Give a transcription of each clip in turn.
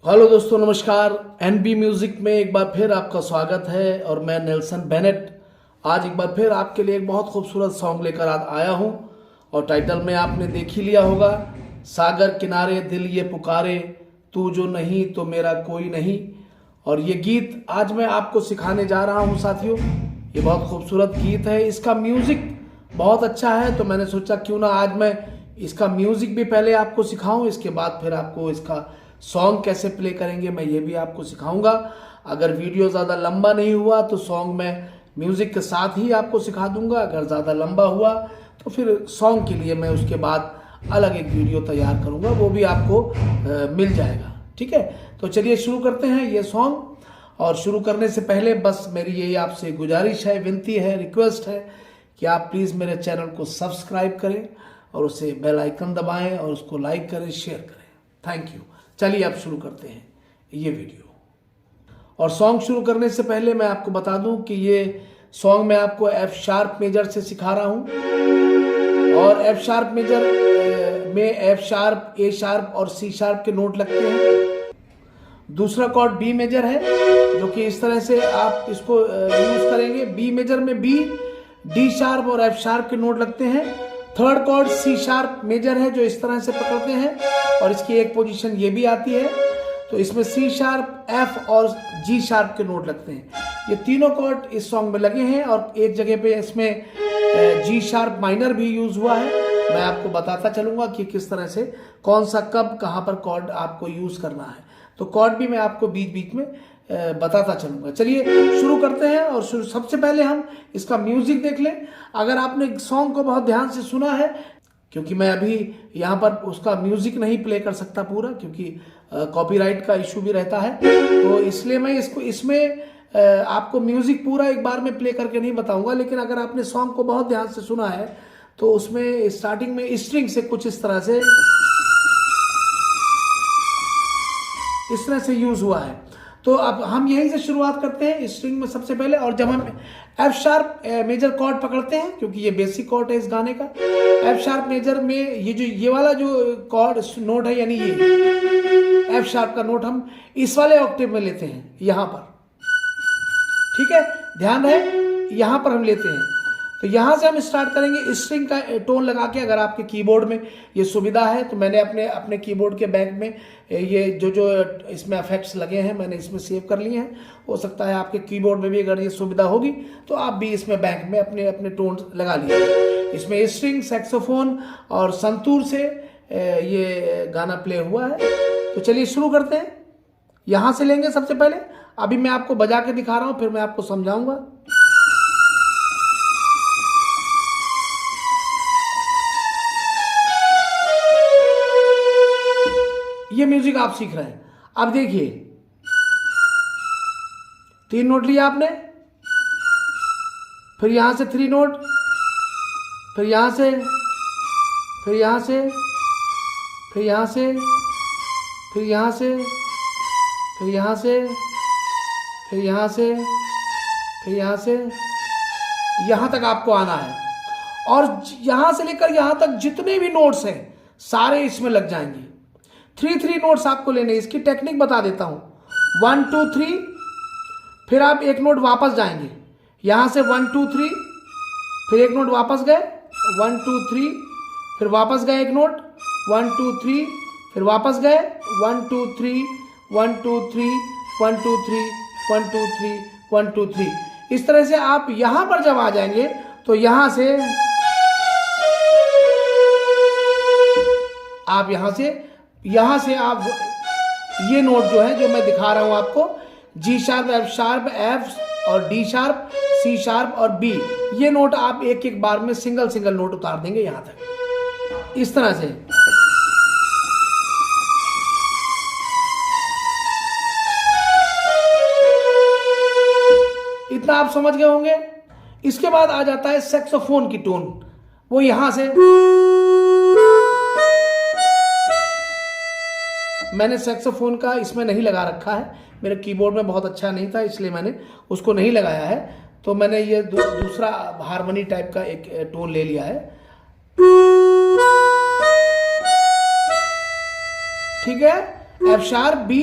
Hello दोस्तों, नमस्कार। NB music में एक बार फिर आपका स्वागत है और मैं नेल्सन बेनेट आज एक बार फिर आपके लिए एक बहुत खूबसूरत सॉन्ग लेकर आया हूं। और टाइटल में आपने देख ही लिया होगा, सागर किनारे दिल ये पुकारे, तू जो नहीं तो मेरा कोई नहीं। और ये गीत आज मैं आपको सिखाने जा रहा हूं साथियों। ये बहुत खूबसूरत गीत है, इसका म्यूजिक बहुत अच्छा है, तो मैंने सोचा क्यों ना आज मैं इसका म्यूजिक भी पहले आपको सिखाऊं, इसके बाद फिर आपको इसका सॉन्ग कैसे प्ले करेंगे मैं ये भी आपको सिखाऊंगा। अगर वीडियो ज़्यादा लंबा नहीं हुआ तो सॉन्ग मैं म्यूज़िक के साथ ही आपको सिखा दूंगा, अगर ज़्यादा लंबा हुआ तो फिर सॉन्ग के लिए मैं उसके बाद अलग एक वीडियो तैयार करूंगा, वो भी आपको मिल जाएगा। ठीक है, तो चलिए शुरू करते हैं ये सॉन्ग। और शुरू करने से पहले बस मेरी यही आपसे गुजारिश है, विनती है, रिक्वेस्ट है कि आप प्लीज़ मेरे चैनल को सब्सक्राइब करें और उसे बेल आइकन दबाएं और उसको लाइक करें, शेयर करें। Thank you. चलिए अब शुरू करते हैं ये वीडियो। और सॉन्ग शुरू करने से पहले मैं आपको बता दूं कि ये सॉन्ग मैं आपको एफ शार्प मेजर से सिखा रहा हूं। और एफ शार्प मेजर में एफ शार्प, ए शार्प और सी शार्प के नोट लगते हैं। दूसरा कॉर्ड बी मेजर है, जो कि इस तरह से आप इसको यूज करेंगे। बी मेजर में बी, डी शार्प और एफ शार्प के नोट लगते हैं। Third chord C sharp major है, जो इस तरह से पकड़ते हैं और इसकी एक पोजीशन ये भी आती है, तो इसमें सी शार्प, एफ और जी शार्प के नोट लगते हैं। ये तीनों कॉर्ड इस सॉन्ग में लगे हैं और एक जगह पे इसमें जी शार्प माइनर भी यूज हुआ है। मैं आपको बताता चलूंगा कि किस तरह से कौन सा कब कहाँ पर कॉर्ड आपको यूज करना है, तो कॉर्ड भी मैं आपको बीच बीच में बताता चलूंगा। चलिए शुरू करते हैं। और सबसे पहले हम इसका म्यूजिक देख लें। अगर आपने सॉन्ग को बहुत ध्यान से सुना है, क्योंकि मैं अभी यहाँ पर उसका म्यूजिक नहीं प्ले कर सकता पूरा, क्योंकि कॉपीराइट का इशू भी रहता है, तो इसलिए मैं इसमें आपको म्यूजिक पूरा एक बार में प्ले करके नहीं बताऊंगा। लेकिन अगर आपने सॉन्ग को बहुत ध्यान से सुना है तो उसमें स्टार्टिंग में स्ट्रिंग से कुछ इस तरह से यूज हुआ है। तो अब हम यहीं से शुरुआत करते हैं स्ट्रिंग में सबसे पहले। और जब हम एफ शार्प मेजर कॉर्ड पकड़ते हैं, क्योंकि ये बेसिक कॉर्ड है इस गाने का, एफ शार्प मेजर में ये वाला जो कॉर्ड नोट है, यानी ये एफ शार्प का नोट हम इस वाले ऑक्टेव में लेते हैं यहाँ पर। ठीक है, ध्यान रहे, यहाँ पर हम लेते हैं। तो यहाँ से हम स्टार्ट करेंगे स्ट्रिंग का टोन लगा के। अगर आपके कीबोर्ड में ये सुविधा है तो मैंने अपने कीबोर्ड के बैक में ये जो इसमें इफेक्ट्स लगे हैं मैंने इसमें सेव कर लिए हैं। हो सकता है आपके कीबोर्ड में भी अगर ये सुविधा होगी तो आप भी इसमें बैक में अपने अपने टोन लगा लीजिए। इसमें स्ट्रिंग, सैक्सोफोन और संतूर से ये गाना प्ले हुआ है। तो चलिए शुरू करते हैं। यहाँ से लेंगे सबसे पहले। अभी मैं आपको बजा के दिखा रहा हूँ, फिर मैं आपको समझाऊंगा। ये म्यूजिक आप सीख रहे हैं। अब देखिए, 3 नोट लिया आपने, फिर यहां से 3 नोट, फिर यहां से, फिर यहां से, फिर यहां से, फिर यहां से, फिर यहां से, फिर यहां से, फिर यहां से, यहां तक आपको आना है। और यहां से लेकर यहां तक जितने भी नोट्स हैं सारे इसमें लग जाएंगे। 3 नोट्स आपको लेने, इसकी टेक्निक बता देता हूं। 1 2 3, फिर आप एक नोट वापस जाएंगे यहां से 1 2 3, फिर एक नोट वापस गए 1 2 3, फिर वापस गए एक नोट 1 2 3, फिर वापस गए 1 2 3 1 2 3 1 2 3 1 2 3 1 2 3। इस तरह से आप यहां पर जब आ जाएंगे तो यहां से आप ये नोट जो है जो मैं दिखा रहा हूं आपको, G sharp, F sharp, F और डी शार्प, सी शार्प और बी, ये नोट आप एक एक बार में सिंगल सिंगल नोट उतार देंगे यहां तक, इस तरह से। इतना आप समझ गए होंगे। इसके बाद आ जाता है सैक्सोफोन की टोन। वो यहां से, मैंने सैक्सोफोन का इसमें नहीं लगा रखा है, मेरे कीबोर्ड में बहुत अच्छा नहीं था इसलिए मैंने उसको नहीं लगाया है। तो मैंने ये दूसरा हारमोनी टाइप का एक टोन ले लिया है। ठीक है, F sharp B,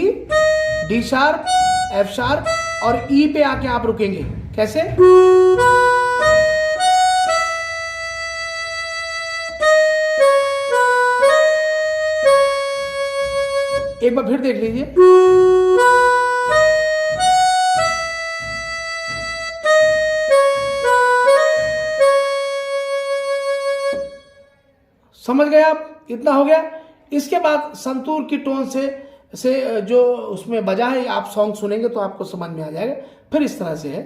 D sharp, F sharp और ई पे आके आप रुकेंगे। कैसे? एक बार फिर देख लीजिए। समझ गए आप? इतना हो गया। इसके बाद संतूर की टोन से जो उसमें बजा है, आप सॉन्ग सुनेंगे तो आपको समझ में आ जाएगा। फिर इस तरह से है।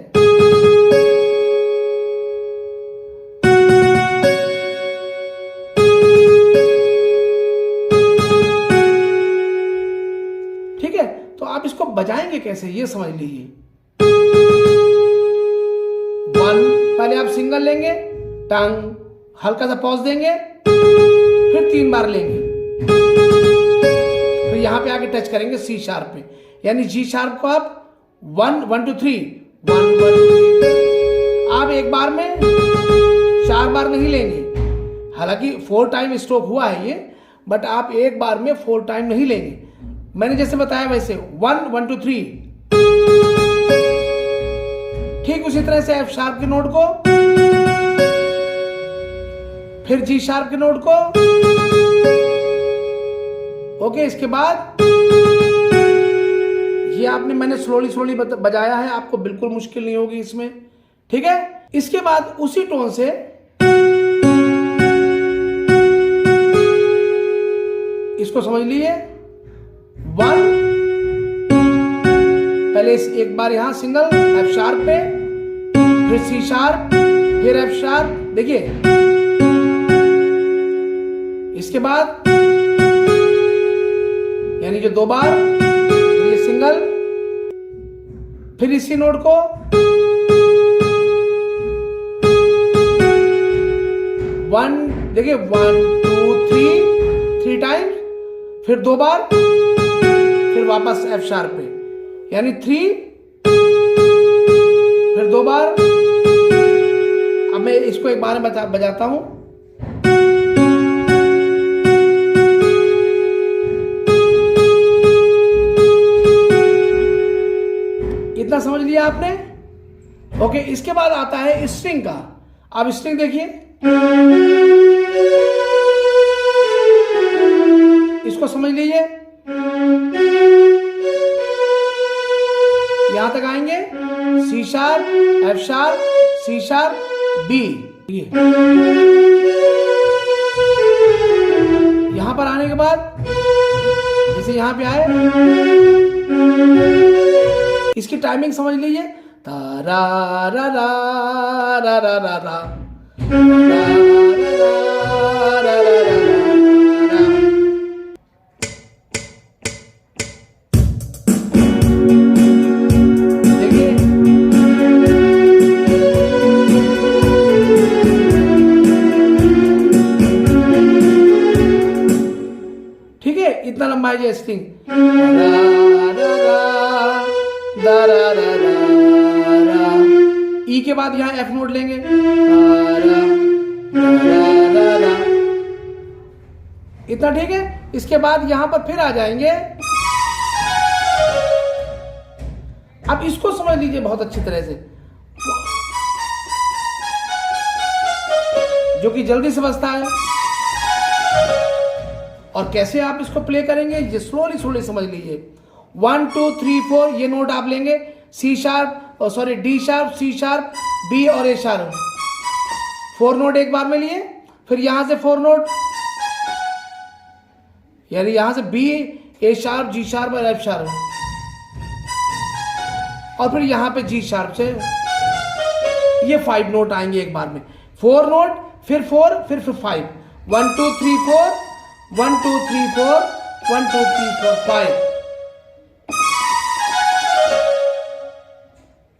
ठीक है, तो आप इसको बजाएंगे कैसे ये समझ लीजिए। 1, पहले आप सिंगल लेंगे, टंग हल्का सा पॉज देंगे, फिर 3 बार लेंगे, फिर यहां पे आके टच करेंगे सी शार्प पे, यानी जी शार्प को आप 1 1 2 3 1 1 2 3। आप एक बार में 4 बार नहीं लेंगे, हालांकि 4 टाइम स्ट्रोक हुआ है ये, बट आप एक बार में 4 टाइम नहीं लेंगे। मैंने जैसे बताया वैसे 1 1 2 3। ठीक उसी तरह से एफ शार्प के नोट को, फिर जी शार्प के नोट को। ओके, इसके बाद ये मैंने स्लोली बजाया है, आपको बिल्कुल मुश्किल नहीं होगी इसमें। ठीक है, इसके बाद उसी टोन से इसको समझ लीजिए। 1, पहले एक बार यहां सिंगल एफ शार्प पे, फिर सी शार्प, फिर एफ शार्प। देखिए, इसके बाद यानी जो 2 बार, फिर ये सिंगल, फिर इसी नोट को, देखिए 1 2 3 टाइम्स, फिर 2 बार, फिर वापस एफ शार्प पे, यानी 3, फिर 2 बार। अब मैं इसको एक बार में बजाता हूं। इतना समझ लिया आपने? ओके, इसके बाद आता है स्ट्रिंग का। अब स्ट्रिंग देखिए, इसको समझ लीजिए। यहां तक आएंगे, C sharp, F sharp, C sharp, B. यहां पर आने के बाद जैसे यहां पे आए, इसकी टाइमिंग समझ लीजिए। तारा रा रा रा रा रा रा, देखिए ठीक है, इतना लंबा है ये स्ट्रिंग। ई के बाद यहां एफ नोट लेंगे, इतना ठीक है। इसके बाद यहां पर फिर आ जाएंगे। अब इसको समझ लीजिए बहुत अच्छी तरह से, जो कि जल्दी से बजता है। और कैसे आप इसको प्ले करेंगे ये स्लोली समझ लीजिए। 1 2 3 4 ये नोट आप लेंगे, C sharp, sorry D sharp, C sharp, B और ए शार्प। 4 नोट एक बार में लिए, फिर यहां से 4 नोट, यानी यहां से बी, ए शार्प, जी शार्प और एफ शार्प, और फिर यहां पे जी शार्प से ये 5 नोट आएंगे एक बार में। 4 नोट, फिर 4, फिर 5, 1 2 3 4, 1 2 3 4, 1 2 3 4 5।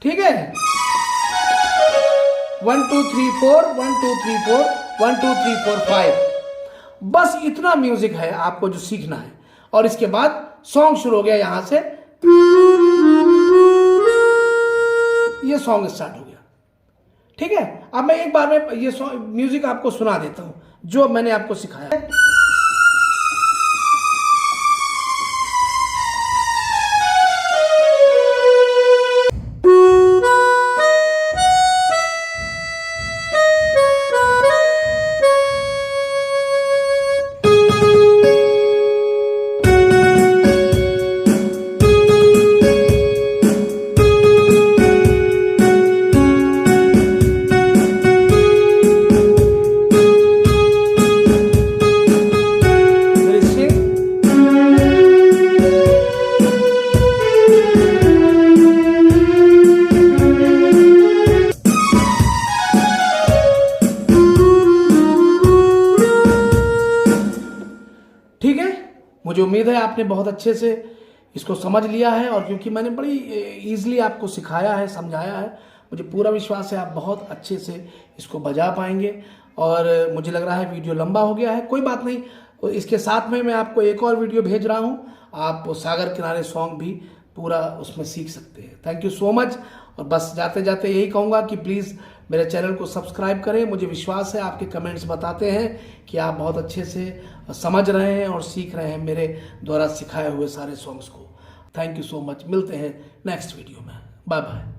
ठीक है, 1 2 3 4, 1 2 3 4, 1 2 3 4 5। बस इतना म्यूजिक है आपको जो सीखना है, और इसके बाद सॉन्ग शुरू हो गया। यहां से ये सॉन्ग स्टार्ट हो गया। ठीक है, अब मैं एक बार में ये म्यूजिक आपको सुना देता हूं जो मैंने आपको सिखाया है। उम्मीद है आपने बहुत अच्छे से इसको समझ लिया है, और क्योंकि मैंने बड़ी ईजिली आपको सिखाया है, समझाया है, मुझे पूरा विश्वास है आप बहुत अच्छे से इसको बजा पाएंगे। और मुझे लग रहा है वीडियो लंबा हो गया है, कोई बात नहीं, इसके साथ में मैं आपको एक और वीडियो भेज रहा हूँ, आप सागर किनारे सॉन्ग भी पूरा उसमें सीख सकते हैं। Thank you so much. और बस जाते जाते यही कहूँगा कि प्लीज़ मेरे चैनल को सब्सक्राइब करें। मुझे विश्वास है आपके कमेंट्स बताते हैं कि आप बहुत अच्छे से समझ रहे हैं और सीख रहे हैं मेरे द्वारा सिखाए हुए सारे सॉन्ग्स को। Thank you so much. मिलते हैं नेक्स्ट वीडियो में। Bye bye.